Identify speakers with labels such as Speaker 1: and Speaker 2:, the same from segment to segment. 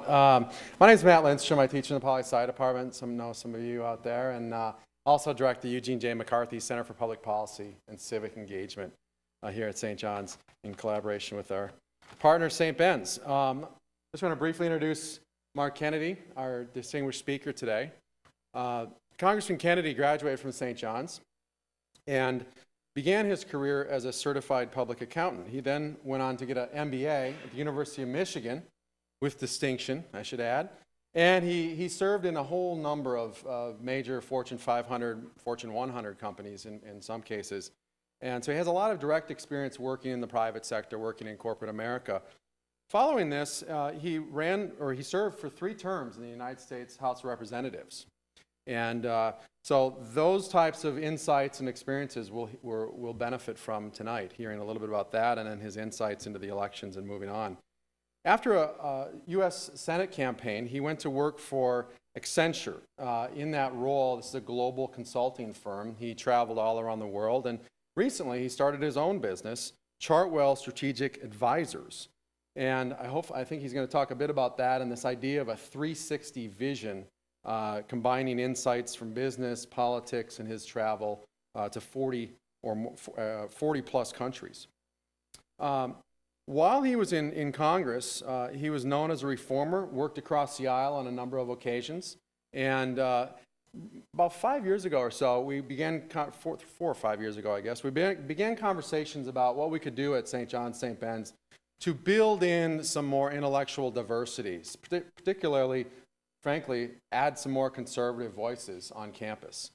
Speaker 1: My name is Matt Lindstrom. I teach in the Poli-Sci department. Some of you out there, and also direct the Eugene J. McCarthy Center for Public Policy and Civic Engagement here at St. John's in collaboration with our partner, St. Ben's. Just want to briefly introduce Mark Kennedy, our distinguished speaker today. Congressman Kennedy graduated from St. John's and began his career as a certified public accountant. He then went on to get an MBA at the University of Michigan, with distinction, I should add. And he served in a whole number of major Fortune 500, Fortune 100 companies in some cases. And so he has a lot of direct experience working in the private sector, working in corporate America. Following this, he served for 3 terms in the United States House of Representatives. And so those types of insights and experiences we'll benefit from tonight, hearing a little bit about that and then his insights into the elections and moving on. After a U.S. Senate campaign, he went to work for Accenture. In that role, this is a global consulting firm. He traveled all around the world, and recently he started his own business, Chartwell Strategic Advisors. And I think he's going to talk a bit about that and this idea of a 360 vision, combining insights from business, politics, and his travel to 40 plus countries. While he was in Congress, he was known as a reformer, worked across the aisle on a number of occasions, and about 5 years ago or so, we began, 4 or 5 years ago, I guess, we began conversations about what we could do at St. John's, St. Ben's to build in some more intellectual diversities, particularly, frankly, add some more conservative voices on campus.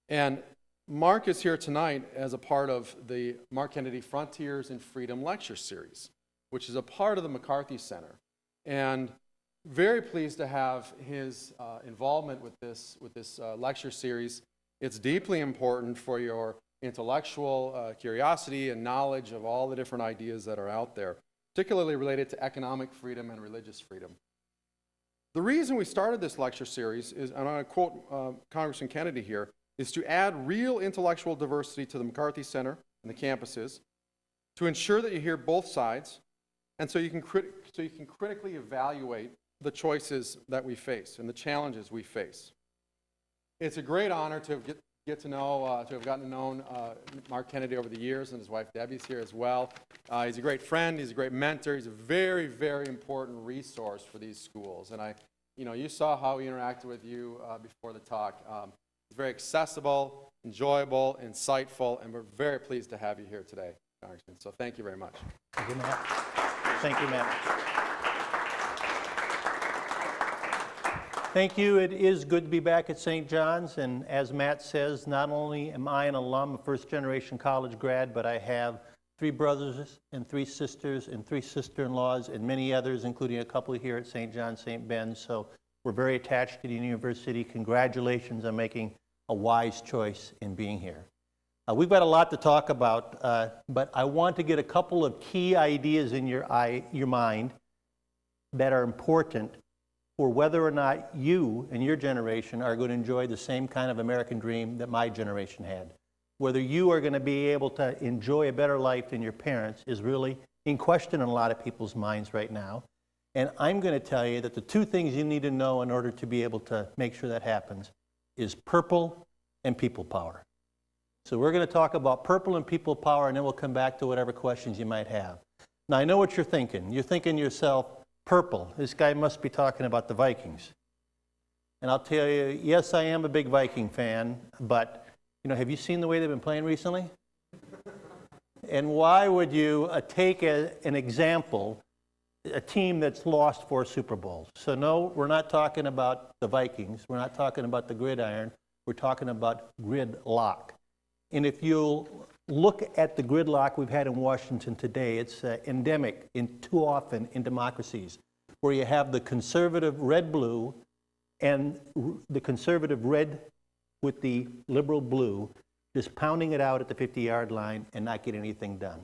Speaker 1: And Mark is here tonight as a part of the Mark Kennedy Frontiers in Freedom Lecture Series, which is a part of the McCarthy Center. And very pleased to have his involvement with this lecture series. It's deeply important for your intellectual curiosity and knowledge of all the different ideas that are out there, particularly related to economic freedom and religious freedom. The reason we started this lecture series is, and I'm going to quote Congressman Kennedy here, is to add real intellectual diversity to the McCarthy Center and the campuses, to ensure that you hear both sides, and so you can critically evaluate the choices that we face and the challenges we face. It's a great honor to have gotten to know Mark Kennedy over the years, and his wife Debbie's here as well. He's a great friend, he's a great mentor, he's a very, very important resource for these schools. And you saw how he interacted with you before the talk. It's very accessible, enjoyable, insightful, and we're very pleased to have you here today, Congressman. So thank you very much.
Speaker 2: Thank you, Matt. Thank you, Matt. Thank you. It is good to be back at St. John's, and as Matt says, not only am I an alum, a first-generation college grad, but I have 3 brothers and 3 sisters and 3 sister-in-laws and many others, including a couple here at St. John's, St. Ben's. So we're very attached to the university. Congratulations on making a wise choice in being here. We've got a lot to talk about, but I want to get a couple of key ideas in your mind that are important for whether or not you and your generation are going to enjoy the same kind of American dream that my generation had. Whether you are going to be able to enjoy a better life than your parents is really in question in a lot of people's minds right now. And I'm going to tell you that the 2 things you need to know in order to be able to make sure that happens is purple and people power. So we're going to talk about purple and people power, and then we'll come back to whatever questions you might have. Now, I know what you're thinking. You're thinking to yourself, purple, this guy must be talking about the Vikings. And I'll tell you, yes, I am a big Viking fan, but have you seen the way they've been playing recently? And why would you take an example a team that's lost 4 Super Bowls? So no, we're not talking about the Vikings. We're not talking about the gridiron. We're talking about gridlock. And if you'll look at the gridlock we've had in Washington today, it's endemic too often in democracies, where you have the conservative red-blue and the conservative red with the liberal blue just pounding it out at the 50-yard line and not getting anything done.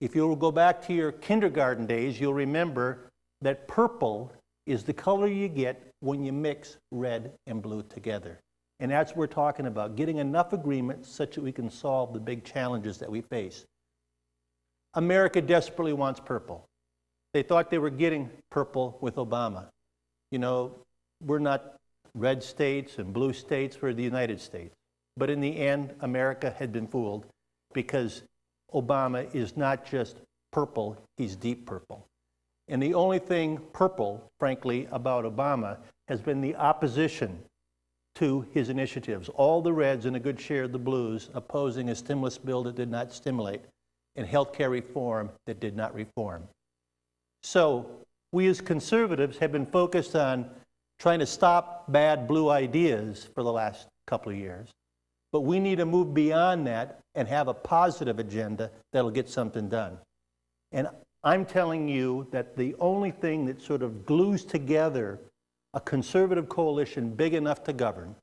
Speaker 2: If you'll go back to your kindergarten days, you'll remember that purple is the color you get when you mix red and blue together. And that's what we're talking about, getting enough agreement such that we can solve the big challenges that we face. America desperately wants purple. They thought they were getting purple with Obama. You know, we're not red states and blue states, we're the United States. But in the end, America had been fooled because Obama is not just purple, he's deep purple. And the only thing purple, frankly, about Obama has been the opposition to his initiatives. All the reds and a good share of the blues opposing a stimulus bill that did not stimulate and healthcare reform that did not reform. So we as conservatives have been focused on trying to stop bad blue ideas for the last couple of years. But we need to move beyond that and have a positive agenda that'll get something done. And I'm telling you that the only thing that sort of glues together a conservative coalition big enough to govern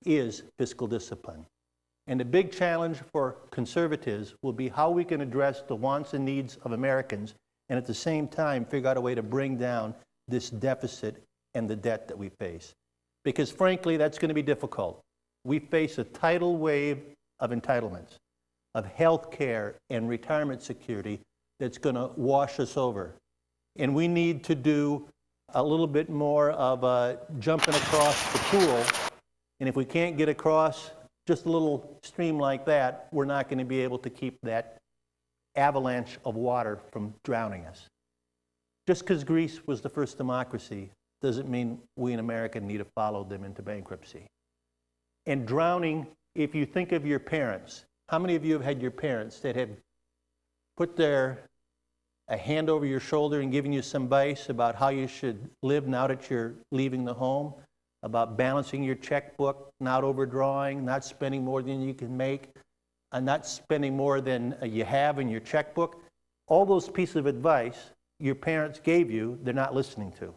Speaker 2: is fiscal discipline. And the big challenge for conservatives will be how we can address the wants and needs of Americans and at the same time figure out a way to bring down this deficit and the debt that we face. Because frankly, that's going to be difficult. We face a tidal wave of entitlements, of health care and retirement security that's going to wash us over. And we need to do a little bit more of jumping across the pool. And if we can't get across just a little stream like that, we're not going to be able to keep that avalanche of water from drowning us. Just because Greece was the first democracy doesn't mean we in America need to follow them into bankruptcy. And drowning, if you think of your parents, how many of you have had your parents that have put a hand over your shoulder and given you some advice about how you should live now that you're leaving the home, about balancing your checkbook, not overdrawing, not spending more than you can make, and not spending more than you have in your checkbook? All those pieces of advice your parents gave you, they're not listening to.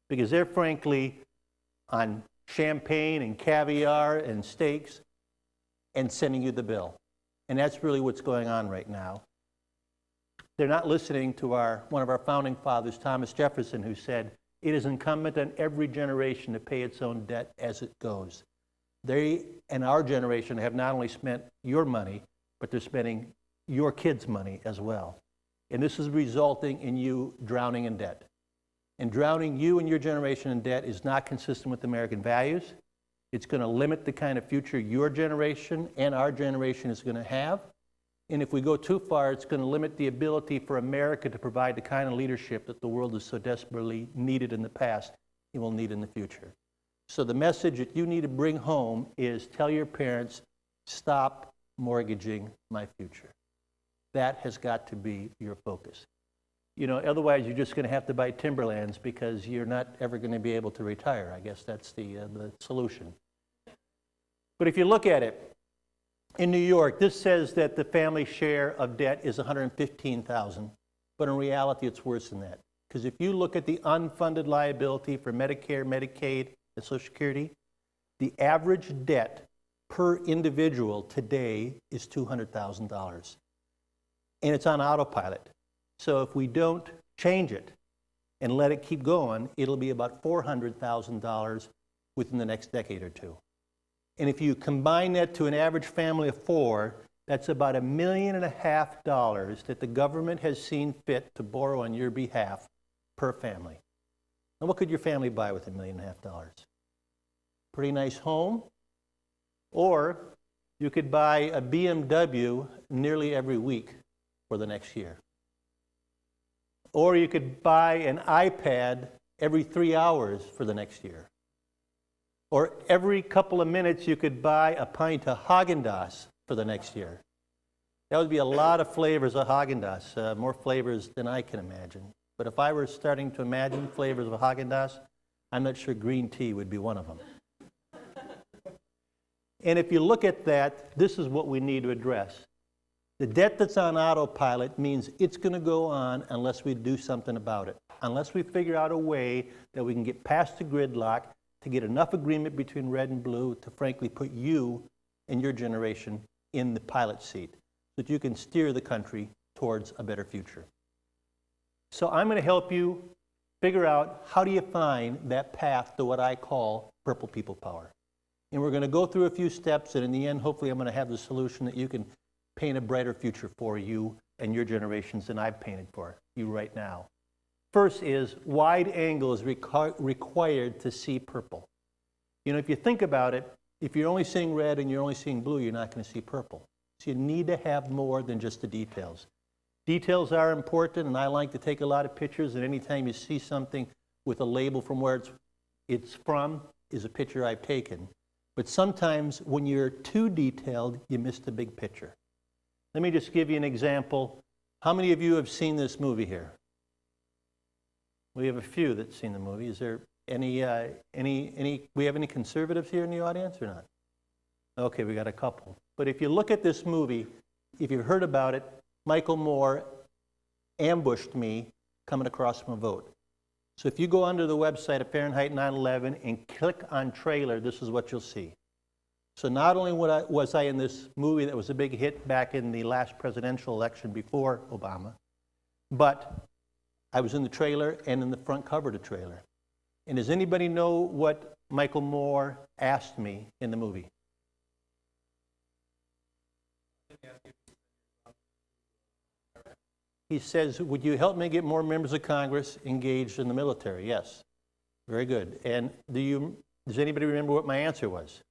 Speaker 2: Because they're frankly on champagne and caviar and steaks and sending you the bill. And that's really what's going on right now. They're not listening to one of our founding fathers, Thomas Jefferson, who said, "It is incumbent on every generation to pay its own debt as it goes." They and our generation have not only spent your money, but they're spending your kids' money as well. And this is resulting in you drowning in debt. And drowning you and your generation in debt is not consistent with American values. It's going to limit the kind of future your generation and our generation is going to have. And if we go too far, it's going to limit the ability for America to provide the kind of leadership that the world has so desperately needed in the past and will need in the future. So the message that you need to bring home is tell your parents, stop mortgaging my future. That has got to be your focus. You know, otherwise you're just going to have to buy timberlands because you're not ever going to be able to retire. I guess that's the solution. But if you look at it, in New York, this says that the family share of debt is $115,000, but in reality it's worse than that. Because if you look at the unfunded liability for Medicare, Medicaid, and Social Security, the average debt per individual today is $200,000. And it's on autopilot. So if we don't change it and let it keep going, it'll be about $400,000 within the next decade or two. And if you combine that to an average family of four, that's about $1.5 million that the government has seen fit to borrow on your behalf per family. Now, what could your family buy with $1.5 million? Pretty nice home, or you could buy a BMW nearly every week for the next year. Or you could buy an iPad every 3 hours for the next year. Or every couple of minutes you could buy a pint of Haagen-Dazs for the next year. That would be a lot of flavors of Haagen-Dazs, more flavors than I can imagine. But if I were starting to imagine flavors of Haagen-Dazs, I'm not sure green tea would be one of them. And if you look at that, this is what we need to address. The debt that's on autopilot means it's going to go on unless we do something about it. Unless we figure out a way that we can get past the gridlock to get enough agreement between red and blue to frankly put you and your generation in the pilot seat so that you can steer the country towards a better future. So I'm going to help you figure out how do you find that path to what I call purple people power. And we're going to go through a few steps, and in the end, hopefully I'm going to have the solution that you can paint a brighter future for you and your generations than I've painted for you right now. First is wide angle is required to see purple. You know, if you think about it, if you're only seeing red and you're only seeing blue, you're not going to see purple. So you need to have more than just the details. Details are important, and I like to take a lot of pictures, and anytime you see something with a label from where it's from is a picture I've taken. But sometimes when you're too detailed, you miss the big picture. Let me just give you an example. How many of you have seen this movie here? We have a few that's seen the movie. Is there we have any conservatives here in the audience or not? Okay, we got a couple. But if you look at this movie, if you've heard about it, Michael Moore ambushed me coming across from a vote. So if you go onto the website of Fahrenheit 9/11 and click on trailer, this is what you'll see. So not only was I in this movie that was a big hit back in the last presidential election before Obama, but I was in the trailer and in the front cover of the trailer. And does anybody know what Michael Moore asked me in the movie? He says, would you help me get more members of Congress engaged in the military? Yes. Very good. And does anybody remember what my answer was?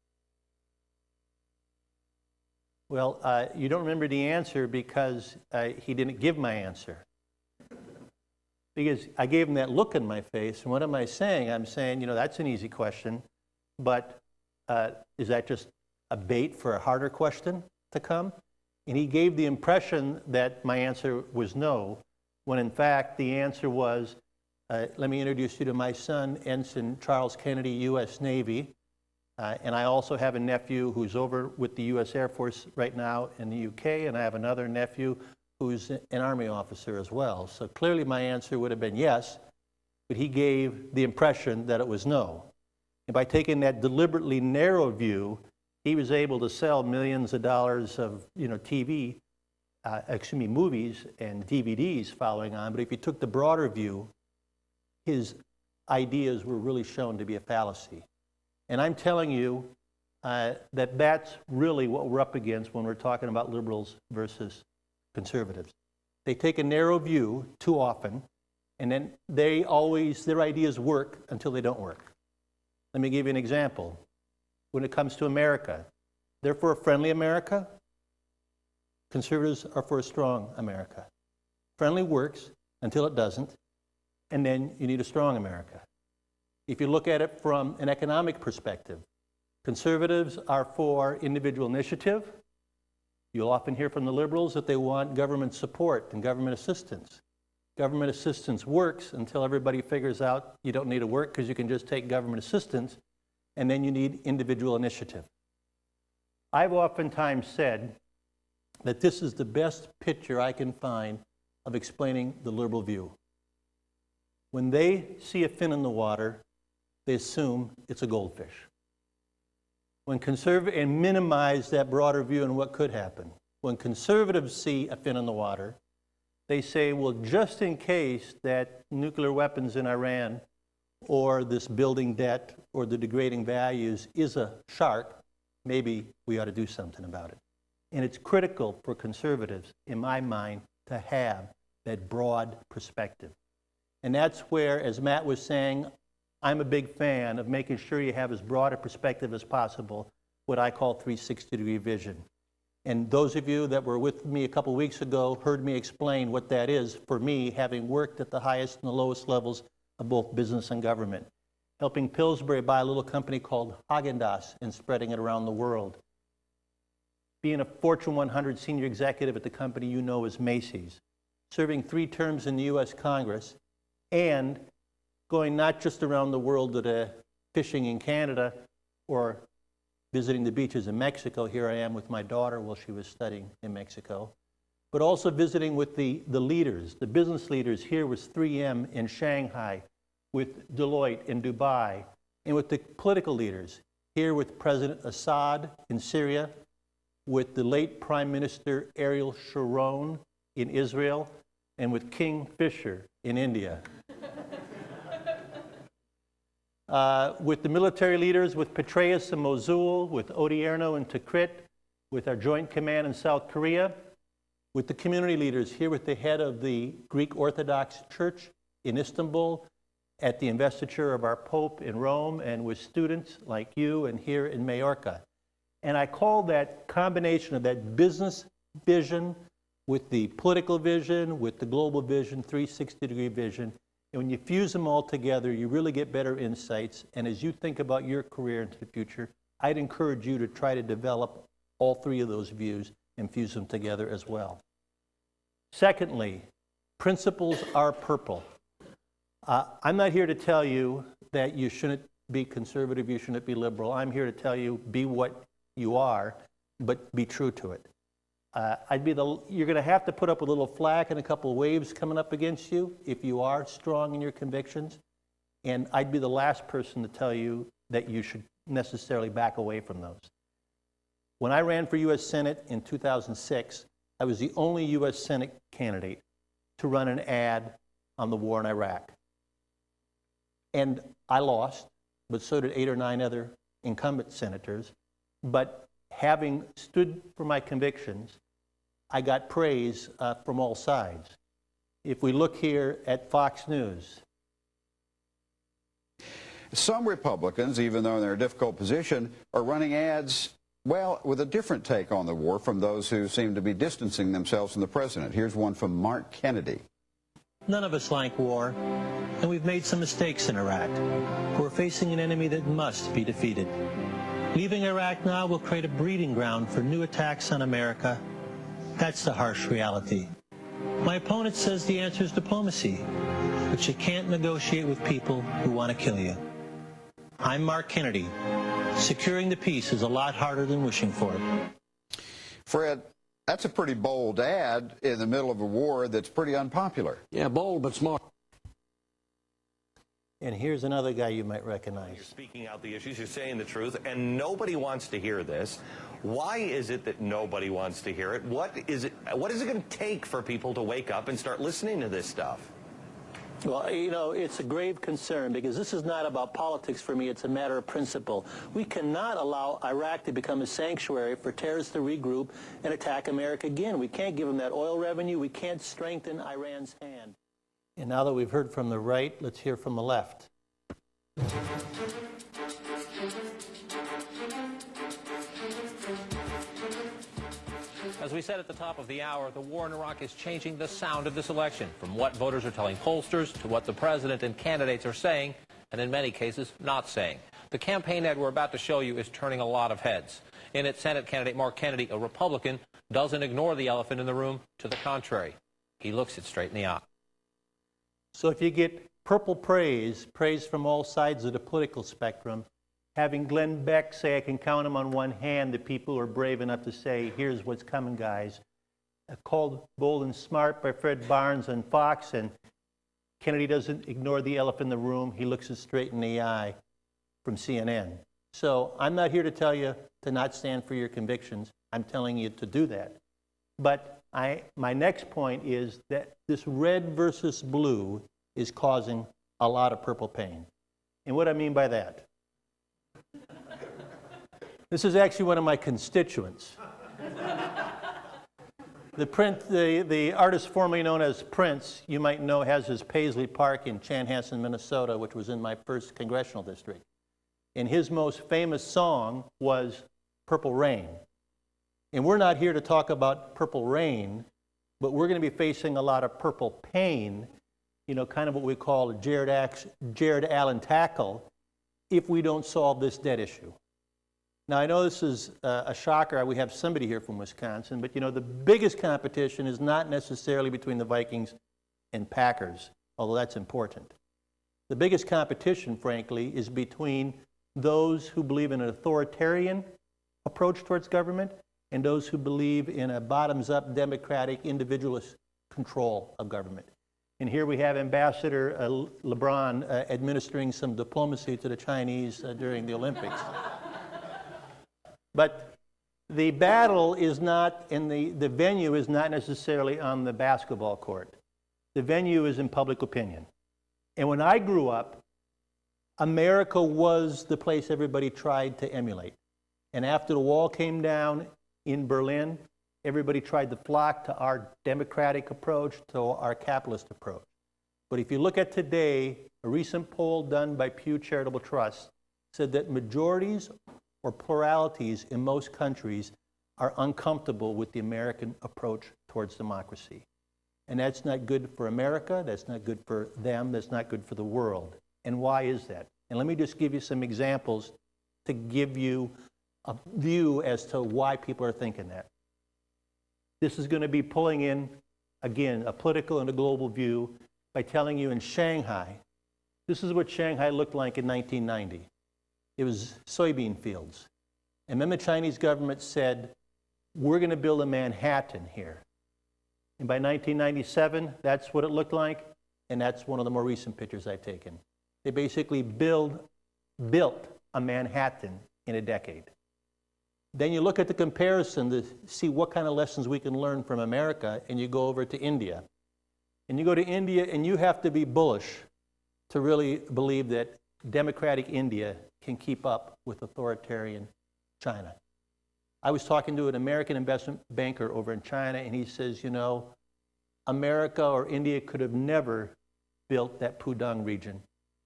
Speaker 2: Well, you don't remember the answer because he didn't give my answer. Because I gave him that look in my face, and what am I saying? I'm saying, you know, that's an easy question, but is that just a bait for a harder question to come? And he gave the impression that my answer was no, when in fact the answer was, let me introduce you to my son, Ensign Charles Kennedy, U.S. Navy, and I also have a nephew who's over with the U.S. Air Force right now in the UK, and I have another nephew who's an Army officer as well. So clearly my answer would have been yes, but he gave the impression that it was no. And by taking that deliberately narrow view, he was able to sell millions of dollars of, you know, movies and DVDs following on. But if you took the broader view, his ideas were really shown to be a fallacy. And I'm telling you that that's really what we're up against when we're talking about liberals versus conservatives. They take a narrow view too often, and then their ideas work until they don't work. Let me give you an example. When it comes to America, they're for a friendly America. Conservatives are for a strong America. Friendly works until it doesn't, and then you need a strong America. If you look at it from an economic perspective, conservatives are for individual initiative. You'll often hear from the liberals that they want government support and government assistance. Government assistance works until everybody figures out you don't need to work because you can just take government assistance, and then you need individual initiative. I've oftentimes said that this is the best picture I can find of explaining the liberal view. When they see a fin in the water, they assume it's a goldfish. When and minimize that broader view and what could happen. When conservatives see a fin in the water, they say, well, just in case that nuclear weapons in Iran or this building debt or the degrading values is a shark, maybe we ought to do something about it. And it's critical for conservatives, in my mind, to have that broad perspective. And that's where, as Matt was saying, I'm a big fan of making sure you have as broad a perspective as possible, what I call 360-degree vision. And those of you that were with me a couple weeks ago heard me explain what that is for me, having worked at the highest and the lowest levels of both business and government, helping Pillsbury buy a little company called Haagen-Dazs and spreading it around the world, being a Fortune 100 senior executive at the company you know as Macy's, serving 3 terms in the U.S. Congress, and going not just around the world to fishing in Canada or visiting the beaches in Mexico. Here I am with my daughter while she was studying in Mexico. But also visiting with the leaders, the business leaders. Here was 3M in Shanghai, with Deloitte in Dubai, and with the political leaders. Here with President Assad in Syria, with the late Prime Minister Ariel Sharon in Israel, and with King Fisher in India. With the military leaders, with Petraeus in Mosul, with Odierno in Tikrit, with our Joint Command in South Korea, with the community leaders, here with the head of the Greek Orthodox Church in Istanbul, at the investiture of our Pope in Rome, and with students like you and here in Majorca. And I call that combination of that business vision with the political vision, with the global vision, 360-degree vision. And when you fuse them all together, you really get better insights. And as you think about your career into the future, I'd encourage you to try to develop all three of those views and fuse them together as well. Secondly, principles are purple. I'm not here to tell you that you shouldn't be conservative, you shouldn't be liberal. I'm here to tell you, be what you are, but be true to it. You're going to have to put up a little flack and a couple of waves coming up against you if you are strong in your convictions. And I'd be the last person to tell you that you should necessarily back away from those. When I ran for U.S. Senate in 2006, I was the only U.S. Senate candidate to run an ad on the war in Iraq. And I lost, but so did 8 or 9 other incumbent senators. But having stood for my convictions, I got praise from all sides. If we look here at Fox News.
Speaker 3: Some Republicans, even though they're in a difficult position, are running ads, well, with a different take on the war from those who seem to be distancing themselves from the president. Here's one from Mark Kennedy.
Speaker 4: None of us like war, and we've made some mistakes in Iraq. We're facing an enemy that must be defeated. Leaving Iraq now will create a breeding ground for new attacks on America. That's the harsh reality. My opponent says the answer is diplomacy, but you can't negotiate with people who want to kill you. I'm Mark Kennedy. Securing the peace is a lot harder than wishing for it.
Speaker 3: Fred, that's a pretty bold ad in the middle of a war that's pretty unpopular.
Speaker 5: Yeah, bold but smart.
Speaker 2: And here's another guy you might recognize.
Speaker 6: You're speaking out the issues, you're saying the truth, and nobody wants to hear this. Why is it that nobody wants to hear it? What is it going to take for people to wake up and start listening to this stuff?
Speaker 4: Well, you know, it's a grave concern because this is not about politics for me. It's a matter of principle. We cannot allow Iraq to become a sanctuary for terrorists to regroup and attack America again. We can't give them that oil revenue. We can't strengthen Iran's hand.
Speaker 2: And now that we've heard from the right, let's hear from the left.
Speaker 7: As we said at the top of the hour, the war in Iraq is changing the sound of this election, from what voters are telling pollsters to what the president and candidates are saying, and in many cases, not saying. The campaign ad we're about to show you is turning a lot of heads. In it, Senate candidate Mark Kennedy, a Republican, doesn't ignore the elephant in the room. To the contrary, he looks it straight in the eye.
Speaker 2: So if you get purple praise from all sides of the political spectrum, having Glenn Beck say, I can count them on one hand, the people who are brave enough to say, here's what's coming, guys. Called Bold and Smart by Fred Barnes on Fox, and Kennedy doesn't ignore the elephant in the room. He looks it straight in the eye from CNN. So I'm not here to tell you to not stand for your convictions. I'm telling you to do that. But my next point is that this red versus blue is causing a lot of purple pain. And what I mean by that? This is actually one of my constituents. The artist formerly known as Prince, you might know, has his Paisley Park in Chanhassen, Minnesota, which was in my first congressional district. And his most famous song was Purple Rain. And we're not here to talk about purple rain, but we're going to be facing a lot of purple pain, you know, kind of what we call a Jared Allen tackle, if we don't solve this debt issue. Now, I know this is a shocker. We have somebody here from Wisconsin, but, you know, the biggest competition is not necessarily between the Vikings and Packers, although that's important. The biggest competition, frankly, is between those who believe in an authoritarian approach towards government and those who believe in a bottoms-up, democratic, individualist control of government. And here we have Ambassador LeBron administering some diplomacy to the Chinese during the Olympics. But the battle is not, and the venue is not necessarily on the basketball court. The venue is in public opinion. And when I grew up, America was the place everybody tried to emulate. And after the wall came down in Berlin, everybody tried to flock to our democratic approach, to our capitalist approach. But if you look at today, a recent poll done by Pew Charitable Trust said that majorities or pluralities in most countries are uncomfortable with the American approach towards democracy. And that's not good for America, that's not good for them, that's not good for the world. And why is that? And let me just give you some examples to give you a view as to why people are thinking that. This is going to be pulling in, again, a political and a global view by telling you in Shanghai, this is what Shanghai looked like in 1990. It was soybean fields. And then the Chinese government said, we're going to build a Manhattan here. And by 1997, that's what it looked like, and that's one of the more recent pictures I've taken. They basically built a Manhattan in a decade. Then you look at the comparison to see what kind of lessons we can learn from America, and you go over to India. And you go to India, and you have to be bullish to really believe that democratic India can keep up with authoritarian China. I was talking to an American investment banker over in China, and he says, you know, America or India could have never built that Pudong region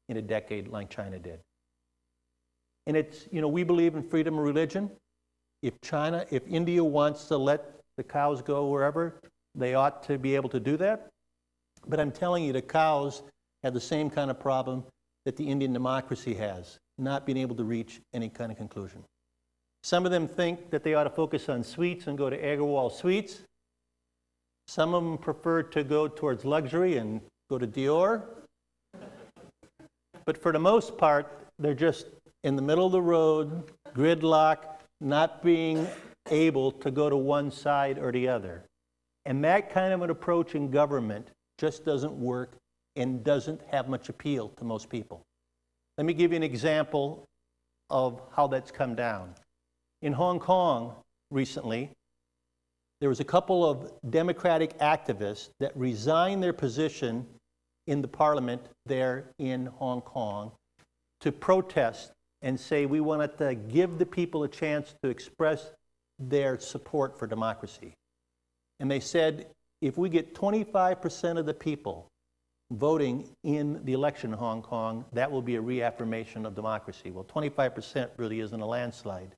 Speaker 2: in a decade like China did. And it's, you know, we believe in freedom of religion. If India wants to let the cows go wherever, they ought to be able to do that. But I'm telling you, the cows have the same kind of problem that the Indian democracy has, not being able to reach any kind of conclusion. Some of them think that they ought to focus on sweets and go to Agarwal Sweets. Some of them prefer to go towards luxury and go to Dior. But for the most part, they're just in the middle of the road, gridlock, not being able to go to one side or the other. And that kind of an approach in government just doesn't work and doesn't have much appeal to most people. Let me give you an example of how that's come down. In Hong Kong recently, there was a couple of democratic activists that resigned their position in the parliament there in Hong Kong to protest and say we wanted to give the people a chance to express their support for democracy. And they said, if we get 25% of the people voting in the election in Hong Kong, that will be a reaffirmation of democracy. Well, 25% really isn't a landslide.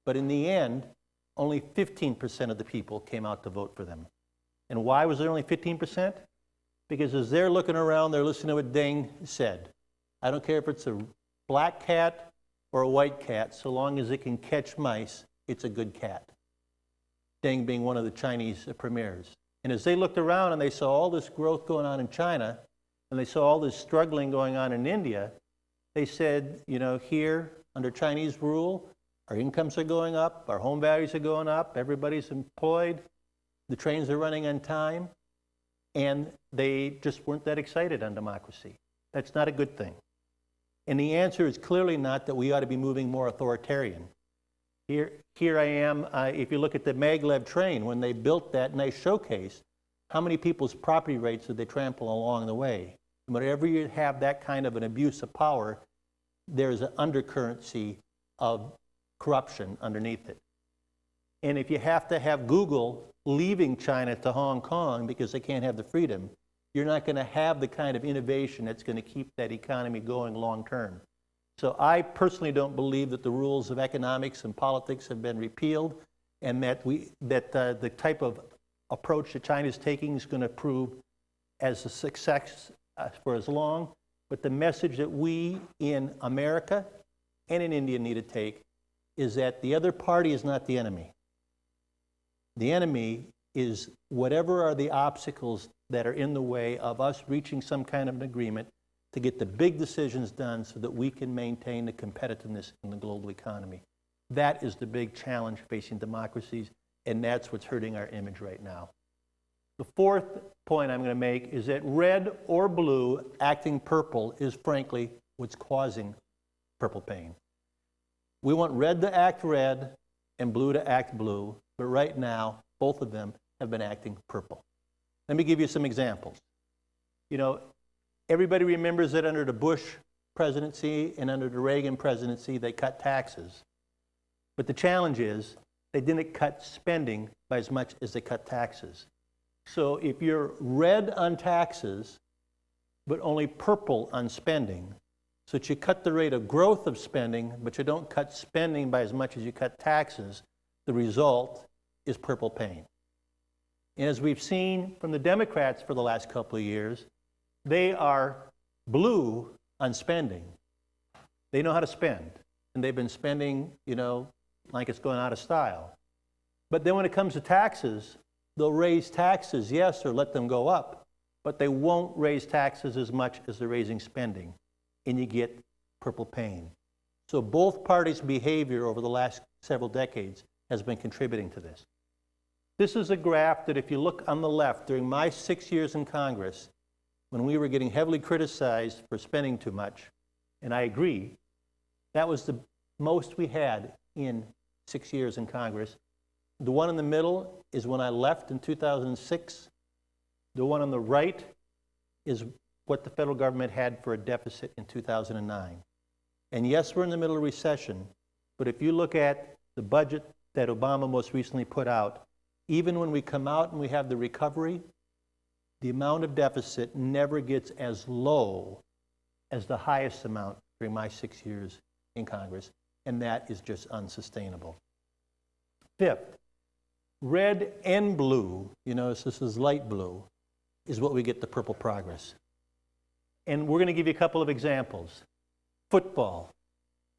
Speaker 2: But in the end, only 15% of the people came out to vote for them. And why was there only 15%? Because as they're looking around, they're listening to what Deng said. I don't care if it's a black cat or a white cat, so long as it can catch mice, it's a good cat. Deng being one of the Chinese premiers. And as they looked around and they saw all this growth going on in China, and they saw all this struggling going on in India, they said, you know, here, under Chinese rule, our incomes are going up, our home values are going up, everybody's employed, the trains are running on time, and they just weren't that excited on democracy. That's not a good thing. And the answer is clearly not that we ought to be moving more authoritarian. Here I am, if you look at the maglev train, when they built that nice showcase, how many people's property rights did they trample along the way? And whenever you have that kind of an abuse of power, there's an undercurrency of corruption underneath it. And if you have to have Google leaving China to Hong Kong because they can't have the freedom, you're not going to have the kind of innovation that's going to keep that economy going long term. So I personally don't believe that the rules of economics and politics have been repealed, and that the type of approach that China is taking is going to prove as a success for as long. But the message that we in America and in India need to take is that the other party is not the enemy. The enemy is whatever are the obstacles that are in the way of us reaching some kind of an agreement to get the big decisions done so that we can maintain the competitiveness in the global economy. That is the big challenge facing democracies, and that's what's hurting our image right now. The fourth point I'm going to make is that red or blue acting purple is frankly what's causing purple pain. We want red to act red and blue to act blue, but right now, both of them have been acting purple. Let me give you some examples. You know, everybody remembers that under the Bush presidency and under the Reagan presidency, they cut taxes. But the challenge is they didn't cut spending by as much as they cut taxes. So if you're red on taxes, but only purple on spending. So that you cut the rate of growth of spending, but you don't cut spending by as much as you cut taxes. The result is purple pain. And as we've seen from the Democrats for the last couple of years, they are blue on spending. They know how to spend, and they've been spending, like it's going out of style. But then when it comes to taxes, they'll raise taxes, yes, or let them go up, but they won't raise taxes as much as they're raising spending, and you get purple pain. So both parties' behavior over the last several decades has been contributing to this. This is a graph that if you look on the left, during my 6 years in Congress, when we were getting heavily criticized for spending too much, and I agree, that was the most we had in 6 years in Congress. The one in the middle is when I left in 2006. The one on the right is what the federal government had for a deficit in 2009. And yes, we're in the middle of recession, but if you look at the budget that Obama most recently put out, even when we come out and we have the recovery, the amount of deficit never gets as low as the highest amount during my 6 years in Congress, and that is just unsustainable. Fifth, red and blue, this is light blue, is what we get the purple progress. And we're going to give you a couple of examples. Football.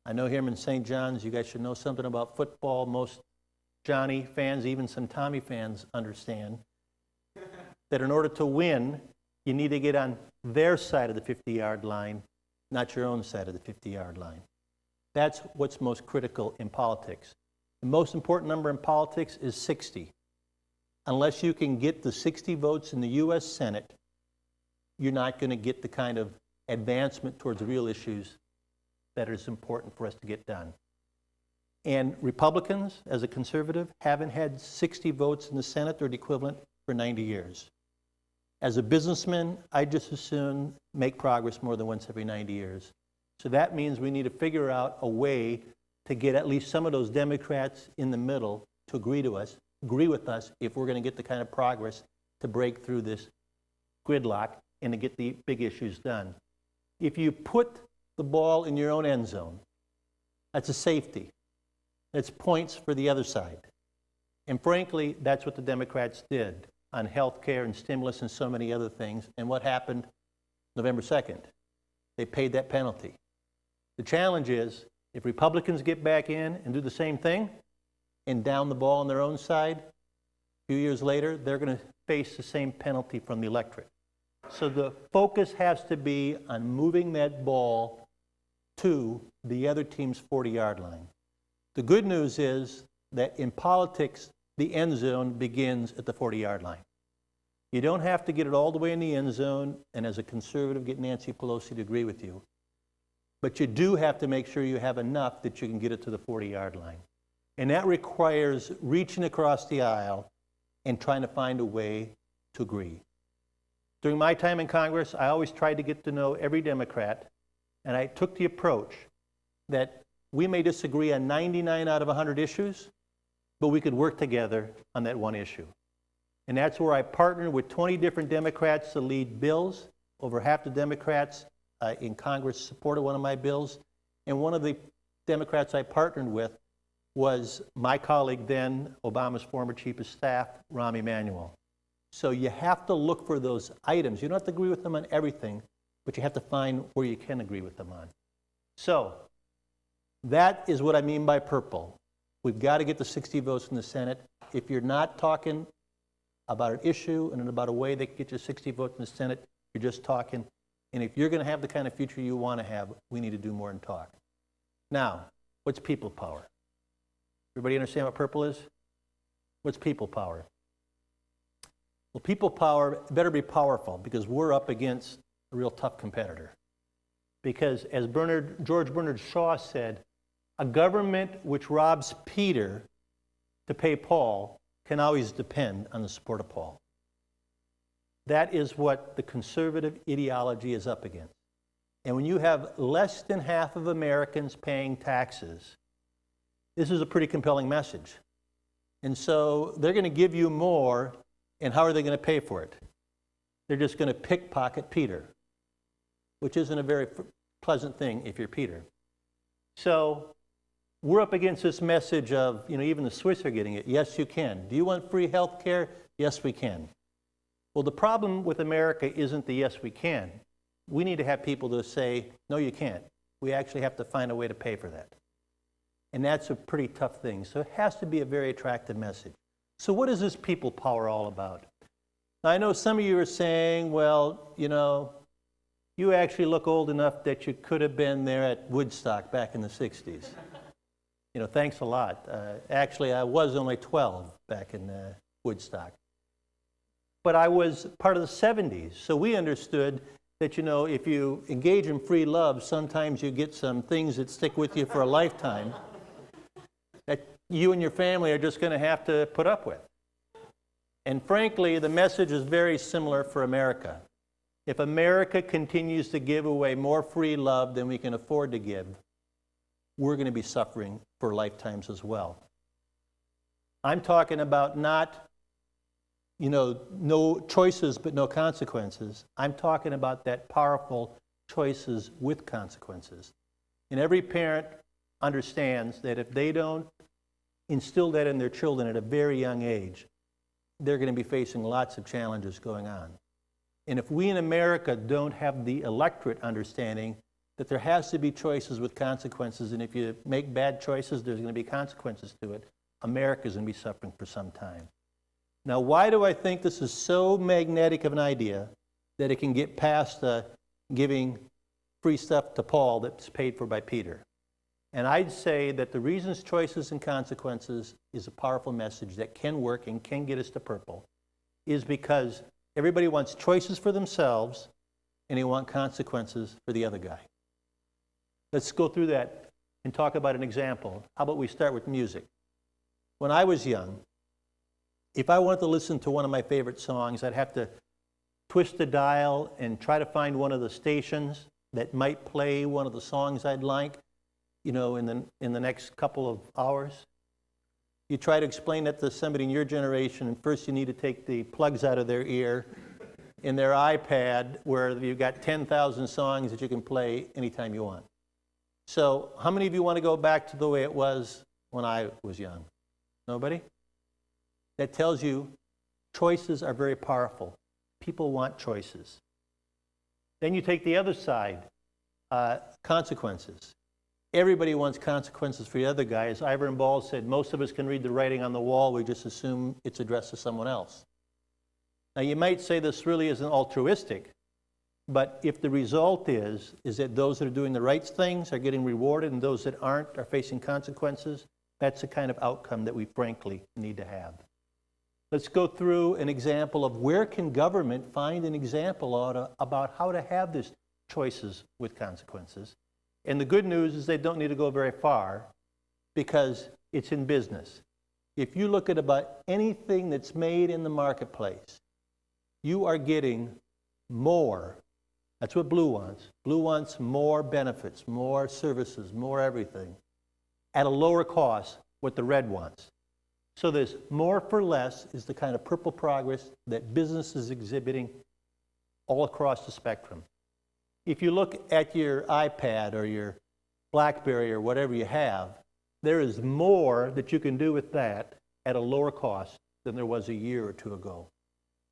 Speaker 2: I know here in St. John's, you guys should know something about football. Most Johnny fans, even some Tommy fans, understand that in order to win, you need to get on their side of the 50-yard line, not your own side of the 50-yard line. That's what's most critical in politics. The most important number in politics is 60. Unless you can get the 60 votes in the U.S. Senate, you're not going to get the kind of advancement towards real issues that is important for us to get done. And Republicans, as a conservative, haven't had 60 votes in the Senate or the equivalent for 90 years. As a businessman, I just as soon make progress more than once every 90 years. So that means we need to figure out a way to get at least some of those Democrats in the middle to agree with us if we're going to get the kind of progress to break through this gridlock and to get the big issues done. If you put the ball in your own end zone, that's a safety. That's points for the other side. And frankly, that's what the Democrats did on health care and stimulus and so many other things. And what happened November 2nd? They paid that penalty. The challenge is, if Republicans get back in and do the same thing and down the ball on their own side, a few years later, they're going to face the same penalty from the electorate. So the focus has to be on moving that ball to the other team's 40-yard line. The good news is that in politics, the end zone begins at the 40-yard line. You don't have to get it all the way in the end zone, and as a conservative, get Nancy Pelosi to agree with you. But you do have to make sure you have enough that you can get it to the 40-yard line. And that requires reaching across the aisle and trying to find a way to agree. During my time in Congress, I always tried to get to know every Democrat, and I took the approach that we may disagree on 99 out of 100 issues, but we could work together on that one issue. And that's where I partnered with 20 different Democrats to lead bills. Over half the Democrats in Congress supported one of my bills. And one of the Democrats I partnered with was my colleague then, Obama's former chief of staff, Rahm Emanuel. So you have to look for those items. You don't have to agree with them on everything, but you have to find where you can agree with them on. So that is what I mean by purple. We've got to get the 60 votes in the Senate. If you're not talking about an issue and about a way that can get you 60 votes in the Senate, you're just talking. And if you're going to have the kind of future you want to have, we need to do more than talk. Now, what's people power? Everybody understand what purple is? What's people power? Well, people power better be powerful because we're up against a real tough competitor. Because as George Bernard Shaw said, a government which robs Peter to pay Paul can always depend on the support of Paul. That is what the conservative ideology is up against. And when you have less than half of Americans paying taxes, this is a pretty compelling message. And so they're going to give you more, and how are they going to pay for it? They're just going to pickpocket Peter. which isn't a very pleasant thing if you're Peter. So we're up against this message of, even the Swiss are getting it. Yes, you can. Do you want free health care? Yes, we can. Well, the problem with America isn't the yes, we can. We need to have people to say, no, you can't. We actually have to find a way to pay for that. And that's a pretty tough thing. So it has to be a very attractive message. So what is this people power all about? Now, I know some of you are saying, well, you actually look old enough that you could have been there at Woodstock back in the 60s. Thanks a lot. Actually, I was only 12 back in Woodstock. But I was part of the 70s, so we understood that, if you engage in free love, sometimes you get some things that stick with you for a lifetime that you and your family are just going to have to put up with. And frankly, the message is very similar for America. If America continues to give away more free love than we can afford to give, we're going to be suffering for lifetimes as well. I'm talking about not, no choices but no consequences. I'm talking about that powerful choices with consequences. And every parent understands that if they don't instill that in their children at a very young age, they're going to be facing lots of challenges going on. And if we in America don't have the electorate understanding that there has to be choices with consequences, and if you make bad choices, there's going to be consequences to it, America's going to be suffering for some time. Now, why do I think this is so magnetic of an idea that it can get past giving free stuff to Paul that's paid for by Peter? And I'd say that the reasons choices and consequences is a powerful message that can work and can get us to purple is because everybody wants choices for themselves and they want consequences for the other guy. Let's go through that and talk about an example. How about we start with music? When I was young, if I wanted to listen to one of my favorite songs, I'd have to twist the dial and try to find one of the stations that might play one of the songs I'd like, in the next couple of hours. You try to explain that to somebody in your generation, and first you need to take the plugs out of their ear in their iPad where you've got 10,000 songs that you can play anytime you want. So how many of you want to go back to the way it was when I was young? Nobody? That tells you choices are very powerful. People want choices. Then you take the other side, consequences. Everybody wants consequences for the other guy. As Ivor and Ball said, most of us can read the writing on the wall. We just assume it's addressed to someone else. Now, you might say this really isn't altruistic, but if the result is that those that are doing the right things are getting rewarded and those that aren't are facing consequences, that's the kind of outcome that we frankly need to have. Let's go through an example of where can government find an example about how to have these choices with consequences. And the good news is they don't need to go very far because it's in business. If you look at about anything that's made in the marketplace, you are getting more. That's what Blue wants. Blue wants more benefits, more services, more everything at a lower cost, what the red wants. So this more for less is the kind of purple progress that business is exhibiting all across the spectrum. If you look at your iPad or your BlackBerry or whatever you have, there is more that you can do with that at a lower cost than there was a year or two ago.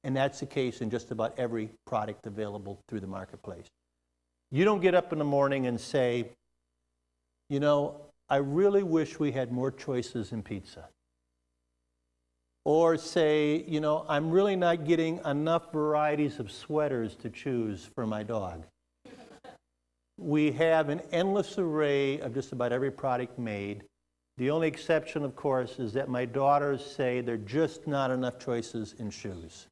Speaker 2: And that's the case in just about every product available through the marketplace. You don't get up in the morning and say, I really wish we had more choices in pizza. Or say, I'm really not getting enough varieties of sweaters to choose for my dog. We have an endless array of just about every product made. The only exception, of course, is that my daughters say there are just not enough choices in shoes.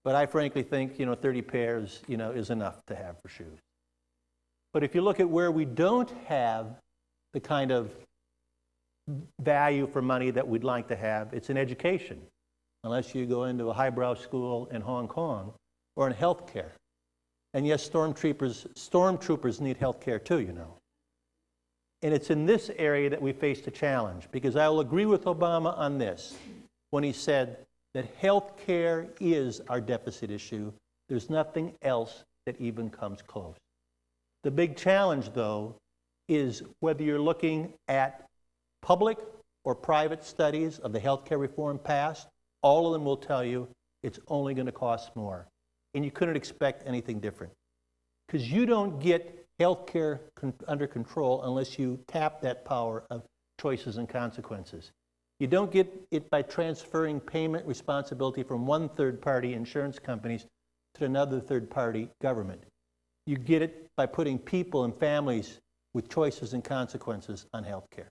Speaker 2: But I frankly think, 30 pairs, is enough to have for shoes. But if you look at where we don't have the kind of value for money that we'd like to have, it's in education, unless you go into a highbrow school in Hong Kong or in healthcare. And yes, stormtroopers need healthcare too, And it's in this area that we face the challenge, because I will agree with Obama on this when he said that healthcare is our deficit issue. There's nothing else that even comes close. The big challenge, though, is whether you're looking at public or private studies of the healthcare reform past, all of them will tell you it's only going to cost more. And you couldn't expect anything different. Because you don't get healthcare under control unless you tap that power of choices and consequences. You don't get it by transferring payment responsibility from one third-party insurance companies to another third-party government. You get it by putting people and families with choices and consequences on healthcare.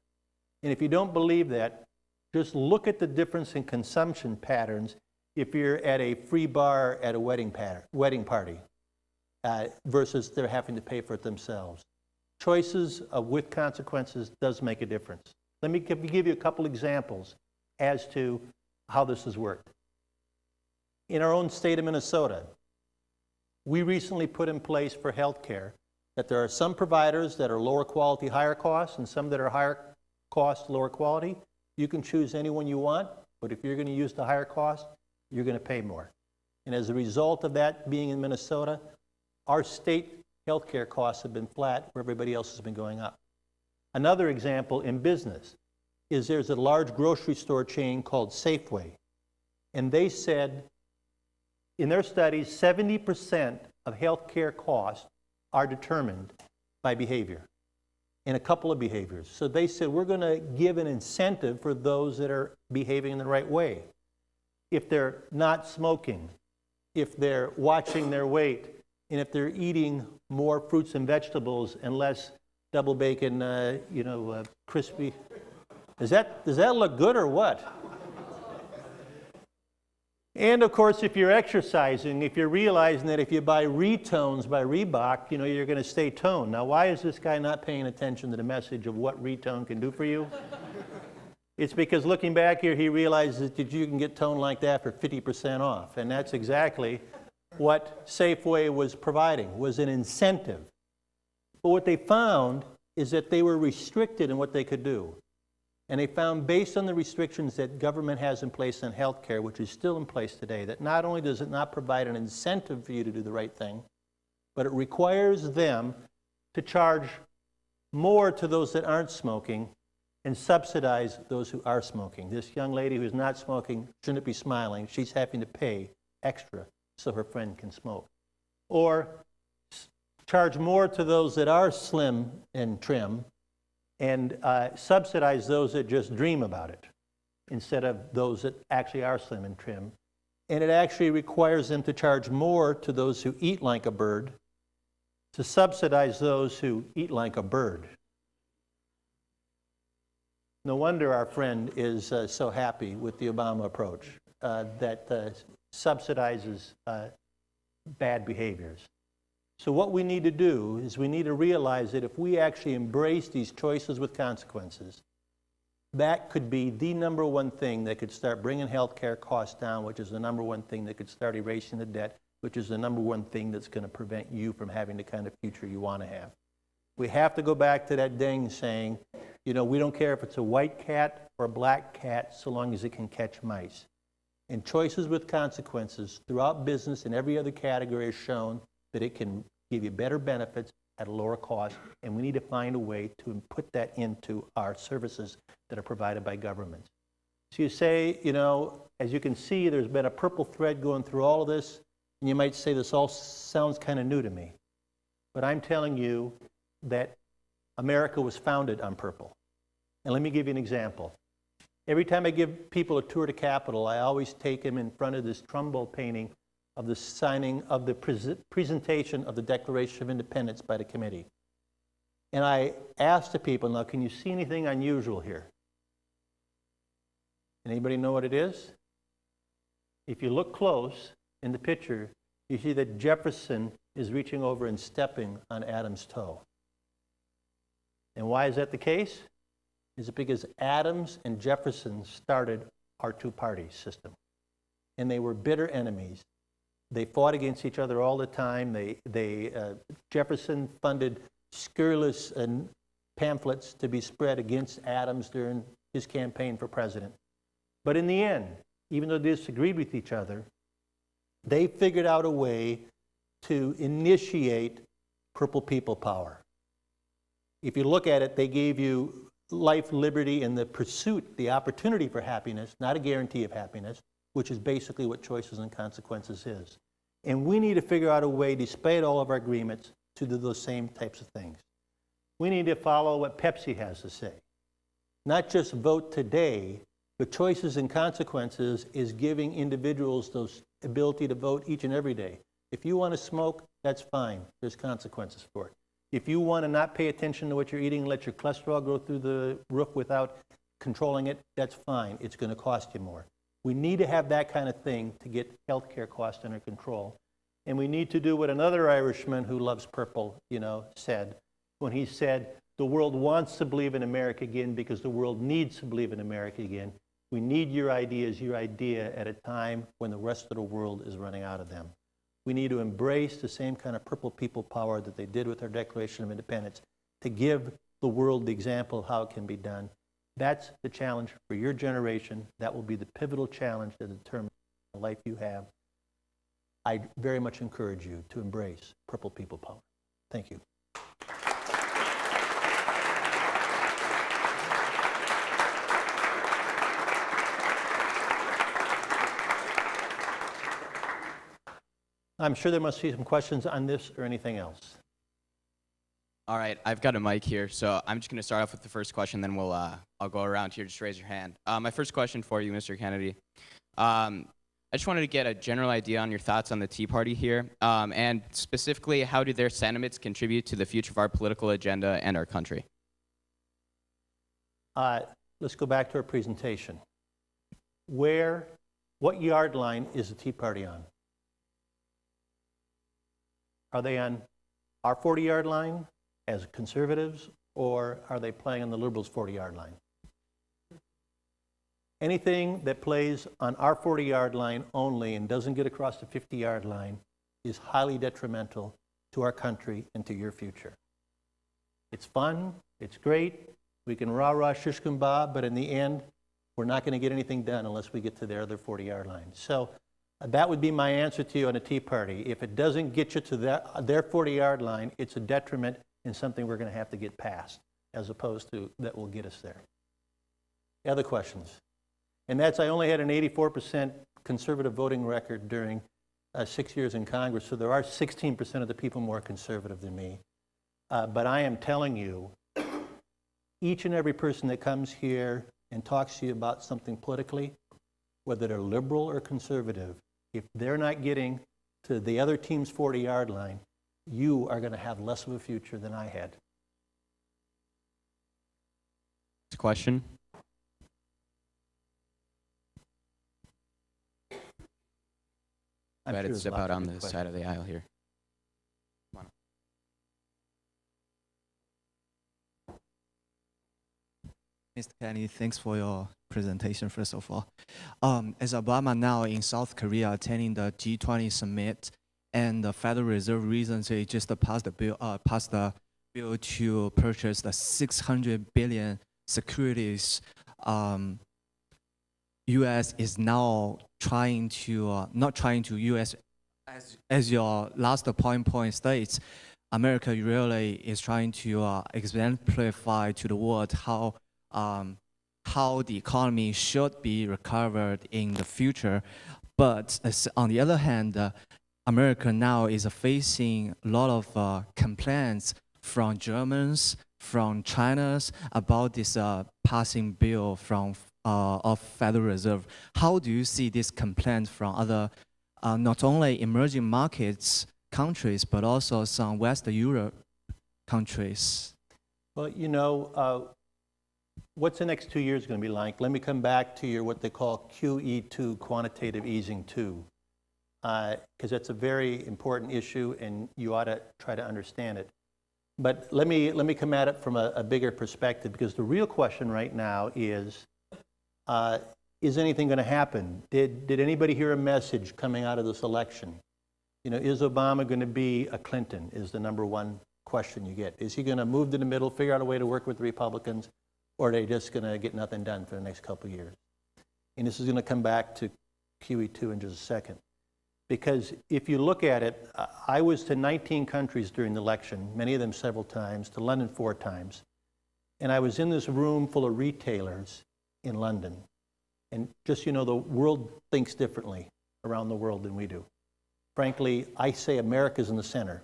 Speaker 2: And if you don't believe that, just look at the difference in consumption patterns if you're at a free bar at a wedding party versus they're having to pay for it themselves. Choices with consequences does make a difference. Let me give you a couple examples as to how this has worked. In our own state of Minnesota, we recently put in place for healthcare that there are some providers that are lower quality, higher cost, and some that are higher cost, lower quality. You can choose any one you want, but if you're going to use the higher cost, you're going to pay more. And as a result of that being in Minnesota, our state healthcare costs have been flat where everybody else has been going up. Another example in business is there's a large grocery store chain called Safeway. And they said in their studies, 70% of healthcare costs are determined by behavior, and a couple of behaviors. So they said, we're going to give an incentive for those that are behaving in the right way. If they're not smoking, if they're watching their weight, and if they're eating more fruits and vegetables and less double bacon, crispy. Does that look good or what? And of course, if you're exercising, if you're realizing that if you buy Retones by Reebok, you're going to stay toned. Now, why is this guy not paying attention to the message of what Retone can do for you? It's because looking back here, he realizes that you can get toned like that for 50% off. And that's exactly what Safeway was providing, was an incentive. But what they found is that they were restricted in what they could do. And they found, based on the restrictions that government has in place on health care, which is still in place today, that not only does it not provide an incentive for you to do the right thing, but it requires them to charge more to those that aren't smoking and subsidize those who are smoking. This young lady who's not smoking shouldn't be smiling. She's having to pay extra so her friend can smoke. Or charge more to those that are slim and trim and subsidize those that just dream about it instead of those that actually are slim and trim. And it actually requires them to charge more to those who eat like a bird to subsidize those who eat like a bird. No wonder our friend is so happy with the Obama approach that subsidizes bad behaviors. So what we need to do is we need to realize that if we actually embrace these choices with consequences, that could be the number one thing that could start bringing healthcare costs down, which is the number one thing that could start erasing the debt, which is the number one thing that's going to prevent you from having the kind of future you want to have. We have to go back to that ding saying, we don't care if it's a white cat or a black cat so long as it can catch mice. And choices with consequences throughout business and every other category has shown that it can give you better benefits at a lower cost, and we need to find a way to put that into our services that are provided by governments. So you say, as you can see, there's been a purple thread going through all of this, and you might say this all sounds kind of new to me. But I'm telling you that America was founded on purple. And let me give you an example. Every time I give people a tour to Capitol, I always take them in front of this Trumbull painting of the signing of the presentation of the Declaration of Independence by the committee. And I asked the people, now, can you see anything unusual here? Anybody know what it is? If you look close in the picture, you see that Jefferson is reaching over and stepping on Adams' toe. And why is that the case? Is it because Adams and Jefferson started our two-party system? And they were bitter enemies. They fought against each other all the time. Jefferson funded scurrilous pamphlets to be spread against Adams during his campaign for president. But in the end, even though they disagreed with each other, they figured out a way to initiate purple people power. If you look at it, they gave you life, liberty, and the pursuit, the opportunity for happiness, not a guarantee of happiness, which is basically what choices and consequences is. And we need to figure out a way, despite all of our agreements, to do those same types of things. We need to follow what Pepsi has to say. Not just vote today, but choices and consequences is giving individuals those ability to vote each and every day. If you want to smoke, that's fine. There's consequences for it. If you want to not pay attention to what you're eating and let your cholesterol go through the roof without controlling it, that's fine. It's going to cost you more. We need to have that kind of thing to get healthcare costs under control. And we need to do what another Irishman who loves purple, said when he said, the world wants to believe in America again because the world needs to believe in America again. We need your idea at a time when the rest of the world is running out of them. We need to embrace the same kind of purple people power that they did with our Declaration of Independence to give the world the example of how it can be done. That's the challenge for your generation. That will be the pivotal challenge that determines the life you have. I very much encourage you to embrace purple people power. Thank you. I'm sure there must be some questions on this or anything else.
Speaker 5: All right, I've got a mic here, so I'm just going to start off with the first question, then I'll go around here. Just raise your hand. My first question for you, Mr. Kennedy. I just wanted to get a general idea on your thoughts on the Tea Party here, and specifically, how do their sentiments contribute to the future of our political agenda and our country?
Speaker 2: Let's go back to our presentation. What yard line is the Tea Party on? Are they on our 40-yard line as conservatives, or are they playing on the liberals' 40-yard line? Anything that plays on our 40-yard line only and doesn't get across the 50-yard line is highly detrimental to our country and to your future. It's fun, it's great, we can rah-rah, shish kebab, but in the end, we're not going to get anything done unless we get to their other 40-yard line. So that would be my answer to you on a Tea Party. If it doesn't get you to their 40-yard line, it's a detriment and something we're going to have to get past, as opposed to that will get us there. Other questions? And that's, I only had an 84% conservative voting record during 6 years in Congress, so there are 16% of the people more conservative than me. But I am telling you, each and every person that comes here and talks to you about something politically, whether they're liberal or conservative, if they're not getting to the other team's 40-yard line, you are going to have less of a future than I had.
Speaker 5: Next question.
Speaker 2: I'm
Speaker 5: Go ahead
Speaker 2: sure
Speaker 5: and step out on the side of the aisle here. Come on.
Speaker 8: Mr. Kennedy, thanks for your presentation, first of all. As Obama now in South Korea attending the G20 summit, and the Federal Reserve recently just passed the bill to purchase the 600 billion securities. U.S. is now trying to, U.S. as your last point states, America really is trying to exemplify to the world how the economy should be recovered in the future. But on the other hand, America now is facing a lot of complaints from Germans, from China's about this passing bill from of Federal Reserve. How do you see this complaint from other, not only emerging markets countries, but also some Western Europe countries?
Speaker 2: Well, you know, what's the next 2 years going to be like? Let me come back to your what they call QE2, quantitative easing 2, because that's a very important issue, and you ought to try to understand it. But let me come at it from a bigger perspective, because the real question right now is anything going to happen? Did anybody hear a message coming out of this election? You know, is Obama going to be a Clinton? Is the number one question you get. Is he going to move to the middle, figure out a way to work with the Republicans, or are they just going to get nothing done for the next couple of years? And this is going to come back to QE2 in just a second. Because if you look at it, I was to 19 countries during the election, many of them several times, to London 4 times. And I was in this room full of retailers in London. And just, you know, the world thinks differently around the world than we do. Frankly, I say America's in the center.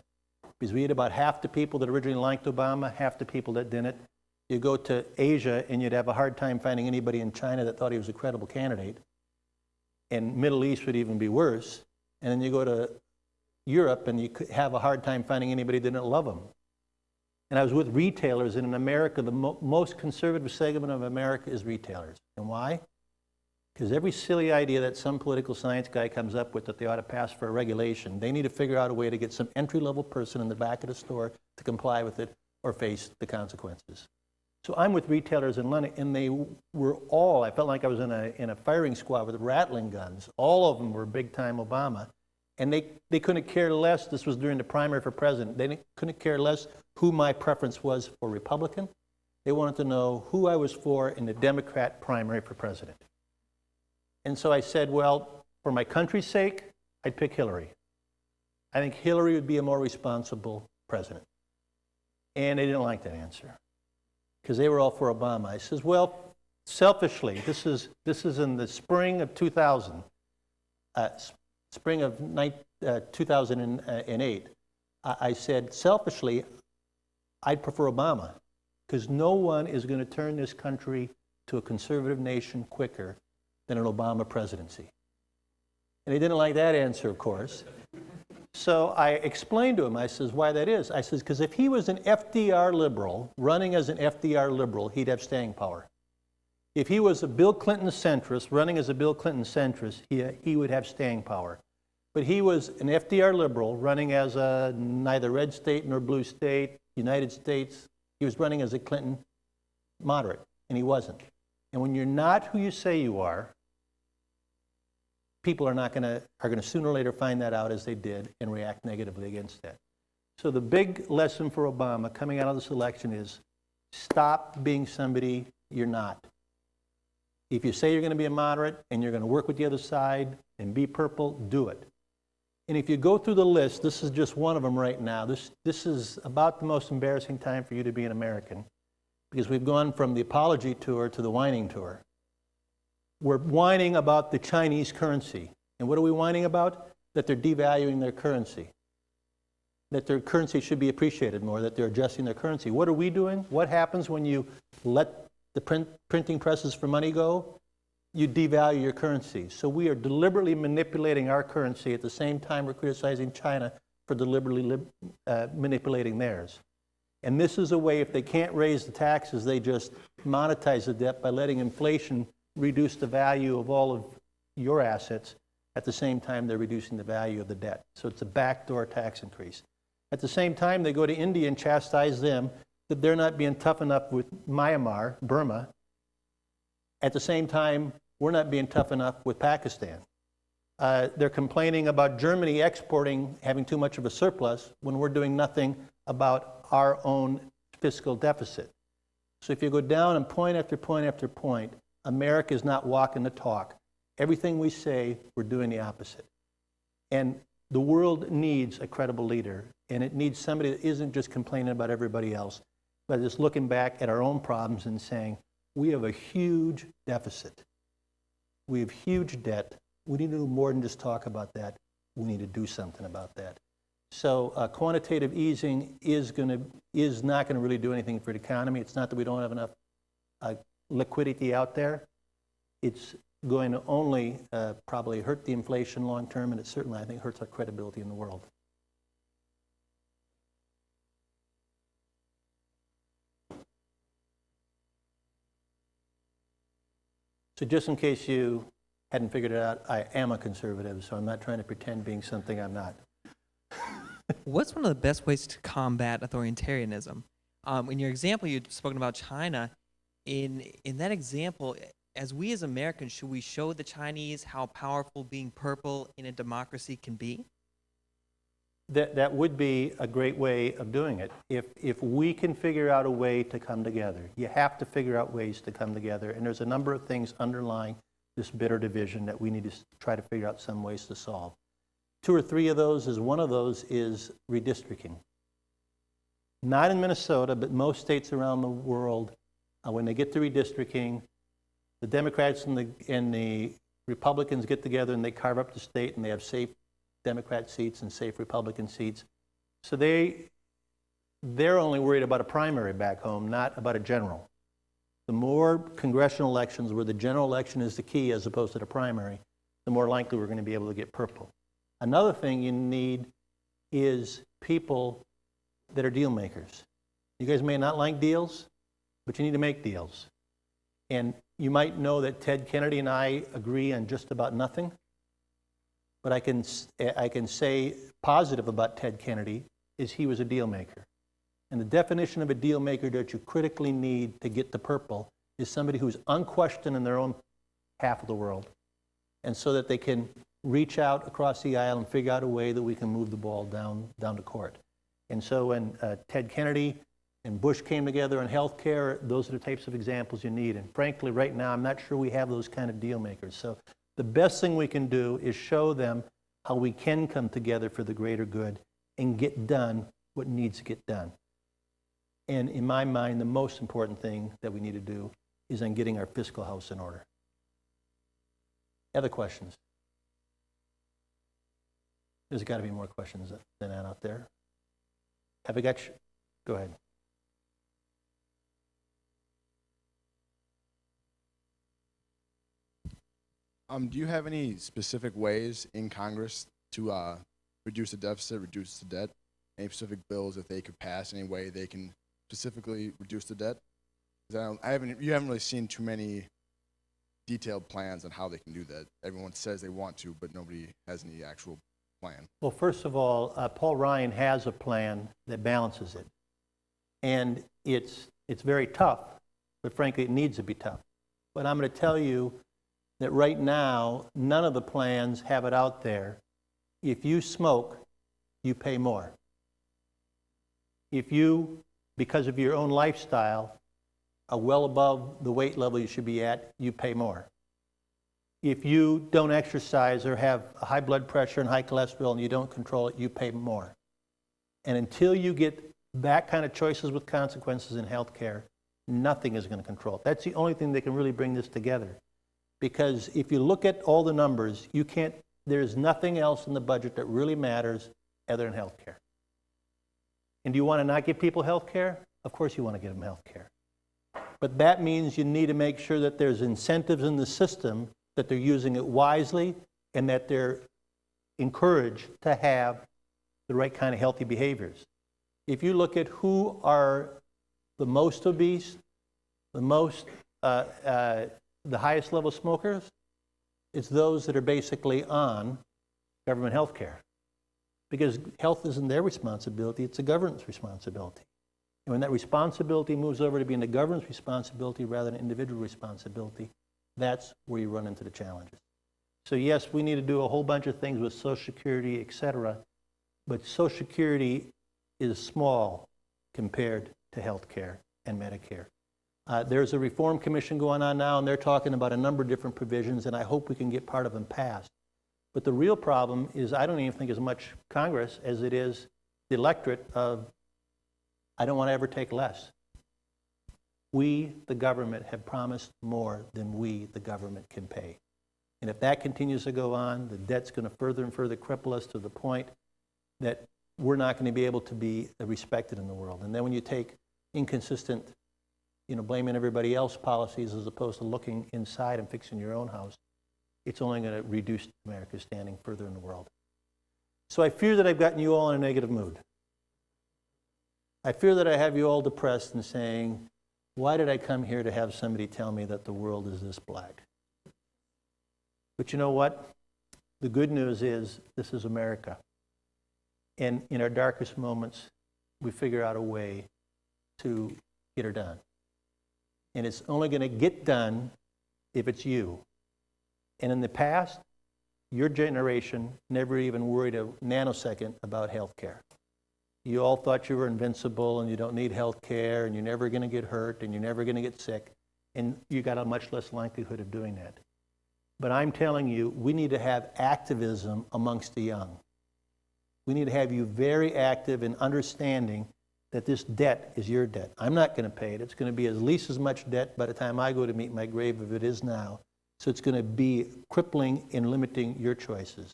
Speaker 2: Because we had about half the people that originally liked Obama, half the people that didn't. You go to Asia and you'd have a hard time finding anybody in China that thought he was a credible candidate. And Middle East would even be worse. And then you go to Europe and you could have a hard time finding anybody that didn't love him. And I was with retailers, and in America, the most conservative segment of America is retailers. And why? Because every silly idea that some political science guy comes up with that they ought to pass for a regulation, they need to figure out a way to get some entry-level person in the back of the store to comply with it or face the consequences. So I'm with retailers in London, and they were all, I felt like I was in a firing squad with rattling guns. All of them were big-time Obama. And they couldn't care less, this was during the primary for president, they couldn't care less who my preference was for Republican. They wanted to know who I was for in the Democrat primary for president. And so I said, well, for my country's sake, I'd pick Hillary. I think Hillary would be a more responsible president. And they didn't like that answer, because they were all for Obama. I says, well, selfishly, this is in the spring of 2000, spring of 2008, I said, selfishly, I'd prefer Obama, because no one is going to turn this country to a conservative nation quicker than an Obama presidency. And they didn't like that answer, of course. So I explained to him, I says, why that is. I says, because if he was an FDR liberal, running as an FDR liberal, he'd have staying power. If he was a Bill Clinton centrist, running as a Bill Clinton centrist, he would have staying power. But he was an FDR liberal, running as a neither red state nor blue state, United States. He was running as a Clinton moderate, and he wasn't. And when you're not who you say you are, people are going to sooner or later find that out, as they did, and react negatively against that. So the big lesson for Obama coming out of this election is stop being somebody you're not. If you say you're going to be a moderate and you're going to work with the other side and be purple, do it. And if you go through the list, this is just one of them right now. This is about the most embarrassing time for you to be an American, because we've gone from the apology tour to the whining tour. We're whining about the Chinese currency. And what are we whining about? That they're devaluing their currency. That their currency should be appreciated more, that they're adjusting their currency. What are we doing? What happens when you let the printing presses for money go? You devalue your currency. So we are deliberately manipulating our currency at the same time we're criticizing China for deliberately manipulating theirs. And this is a way, if they can't raise the taxes, they just monetize the debt by letting inflation reduce the value of all of your assets. At the same time, they're reducing the value of the debt. So it's a backdoor tax increase. At the same time, they go to India and chastise them that they're not being tough enough with Myanmar, Burma. At the same time, we're not being tough enough with Pakistan. They're complaining about Germany exporting, having too much of a surplus, when we're doing nothing about our own fiscal deficit. So if you go down and point after point after point, America is not walking the talk. Everything we say, we're doing the opposite. And the world needs a credible leader, and it needs somebody that isn't just complaining about everybody else, but is looking back at our own problems and saying, we have a huge deficit. We have huge debt. We need to do more than just talk about that. We need to do something about that. So quantitative easing is not going to really do anything for the economy. It's not that we don't have enough liquidity out there. It's going to only probably hurt the inflation long term, and it certainly, I think, hurts our credibility in the world. So just in case you hadn't figured it out, I am a conservative, so I'm not trying to pretend being something I'm not.
Speaker 9: What's one of the best ways to combat authoritarianism? In your example, you'd spoken about China. In that example, as we as Americans, should we show the Chinese how powerful being purple in a democracy can be?
Speaker 2: That would be a great way of doing it. If we can figure out a way to come together. You have to figure out ways to come together, and there's a number of things underlying this bitter division that we need to try to figure out some ways to solve. 2 or 3 of those one of those is redistricting. Not in Minnesota, but most states around the world, when they get to redistricting, the Democrats and the Republicans get together and they carve up the state and they have safe Democrat seats and safe Republican seats. So they're only worried about a primary back home, not about a general. The more congressional elections where the general election is the key as opposed to the primary, the more likely we're going to be able to get purple. Another thing you need is people that are deal makers. You guys may not like deals, but you need to make deals. And you might know that Ted Kennedy and I agree on just about nothing, but I can say positive about Ted Kennedy is he was a deal maker. And the definition of a deal maker that you critically need to get to purple is somebody who's unquestioned in their own half of the world, and so that they can reach out across the aisle and figure out a way that we can move the ball down to court. And so when Ted Kennedy and Bush came together on health care, those are the types of examples you need. And frankly, right now, I'm not sure we have those kind of deal makers. So the best thing we can do is show them how we can come together for the greater good and get done what needs to get done. And in my mind, the most important thing that we need to do is on getting our fiscal house in order. Other questions? There's got to be more questions than that out there. Have I got you? Go ahead.
Speaker 10: Do you have any specific ways in Congress to reduce the deficit, reduce the debt? Any specific bills that they could pass? Any way they can specifically reduce the debt? You haven't really seen too many detailed plans on how they can do that. Everyone says they want to, but nobody has any actual plan.
Speaker 2: Well, first of all, Paul Ryan has a plan that balances it. And it's very tough, but frankly, it needs to be tough. But I'm going to tell you that right now, none of the plans have it out there. If you smoke, you pay more. If you, because of your own lifestyle, are well above the weight level you should be at, you pay more. If you don't exercise or have high blood pressure and high cholesterol and you don't control it, you pay more. And until you get that kind of choices with consequences in healthcare, nothing is going to control it. That's the only thing that can really bring this together. Because if you look at all the numbers, there's nothing else in the budget that really matters other than healthcare. And do you want to not give people healthcare? Of course you want to give them healthcare. But that means you need to make sure that there's incentives in the system, that they're using it wisely, and that they're encouraged to have the right kind of healthy behaviors. If you look at who are the most obese, the highest level smokers, it's those that are basically on government health care. Because health isn't their responsibility, it's the government's responsibility. And when that responsibility moves over to being the government's responsibility rather than individual responsibility, that's where you run into the challenges. So yes, we need to do a whole bunch of things with Social Security, et cetera, but Social Security is small compared to health care and Medicare. There's a reform commission going on now, and they're talking about a number of different provisions, and I hope we can get part of them passed. But the real problem is I don't even think as much Congress as it is the electorate of I don't want to ever take less. We, the government, have promised more than we, the government, can pay. And if that continues to go on, the debt's going to further and further cripple us to the point that we're not going to be able to be respected in the world. And then when you take inconsistent, blaming everybody else policies as opposed to looking inside and fixing your own house, it's only going to reduce America's standing further in the world. So I fear that I've gotten you all in a negative mood. I fear that I have you all depressed and saying, why did I come here to have somebody tell me that the world is this black? But you know what? The good news is this is America. And in our darkest moments, we figure out a way to get her done. And it's only going to get done if it's you. And in the past, your generation never even worried a nanosecond about health care. You all thought you were invincible and you don't need health care and you're never going to get hurt and you're never going to get sick. And you got a much less likelihood of doing that. But I'm telling you, we need to have activism amongst the young. We need to have you very active in understanding that this debt is your debt. I'm not going to pay it. It's going to be at least as much debt by the time I go to meet my grave as it is now. So it's going to be crippling in limiting your choices.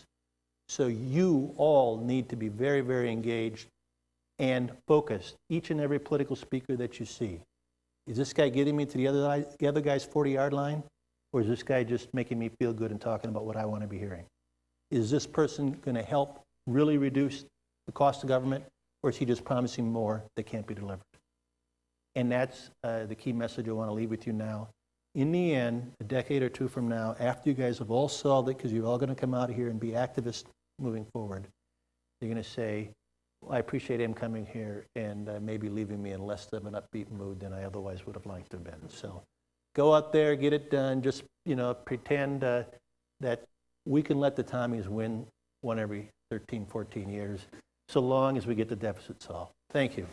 Speaker 2: So you all need to be very, very engaged and focused. Each and every political speaker that you see. Is this guy getting me to the other guy's 40-yard line? Or is this guy just making me feel good and talking about what I want to be hearing? Is this person going to help really reduce the cost of government? Or is he just promising more that can't be delivered? And that's the key message I want to leave with you now. In the end, a decade or two from now, after you guys have all solved it, because you're all going to come out of here and be activists moving forward, you're going to say, well, I appreciate him coming here and maybe leaving me in less of an upbeat mood than I otherwise would have liked to have been. So go out there, get it done. Just, pretend that we can let the Tommies win one every 13, 14 years, so long as we get the deficit solved. Thank you.